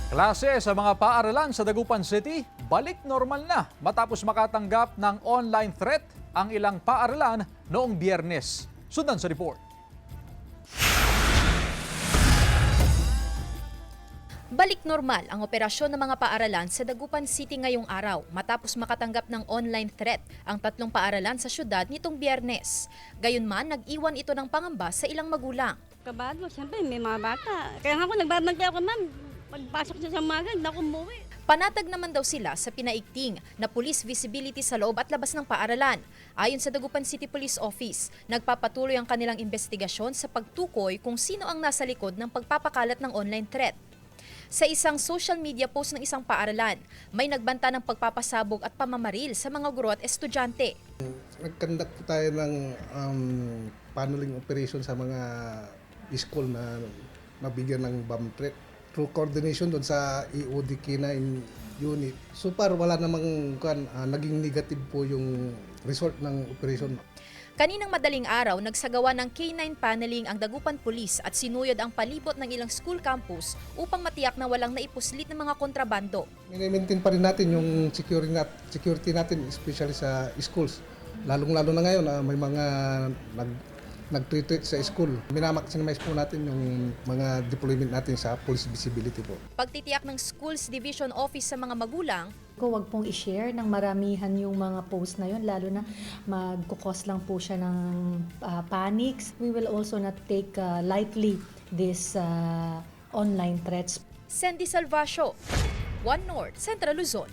Klase sa mga paaralan sa Dagupan City, balik normal na matapos makatanggap ng online threat ang ilang paaralan noong Biyernes. Sundan sa report. Balik normal ang operasyon ng mga paaralan sa Dagupan City ngayong araw matapos makatanggap ng online threat ang 3 paaralan sa syudad nitong Biyernes. Gayunman, nag-iwan ito ng pangamba sa ilang magulang. Kabado, siyempre may mga bata. Kaya nga ako nagbabantay ako, ma'am. Pagpasok siya sa umaga, hindi ako umuwi. Panatag naman daw sila sa pinaigting na police visibility sa loob at labas ng paaralan. Ayon sa Dagupan City Police Office, nagpapatuloy ang kanilang investigasyon sa pagtukoy kung sino ang nasa likod ng pagpapakalat ng online threat. Sa isang social media post ng isang paaralan, may nagbanta ng pagpapasabog at pamamaril sa mga guro at estudyante. Nag-conduct po tayo ng paneling operation sa mga school na nabigyan ng bomb threat. Through coordination doon sa EOD K9 unit. So far, wala namang naging negative po yung result ng operation. Kaninang madaling araw, nagsagawa ng K9 paneling ang Dagupan Police at sinuyod ang palibot ng ilang school campus upang matiyak na walang naipuslit ng mga kontrabando. Mini-maintain pa rin natin yung security natin, especially sa schools. Lalong-lalo na ngayon, may mga nag-treat sa school. Minamaximize po natin yung mga deployment natin sa police visibility po. Pagtitiyak ng Schools Division Office sa mga magulang, Huwag pong i-share ng maramihan yung mga post na yun, lalo na magkukos lang po siya ng panics. We will also not take lightly this online threats. Sandy Salvacio, One North, Central Luzon.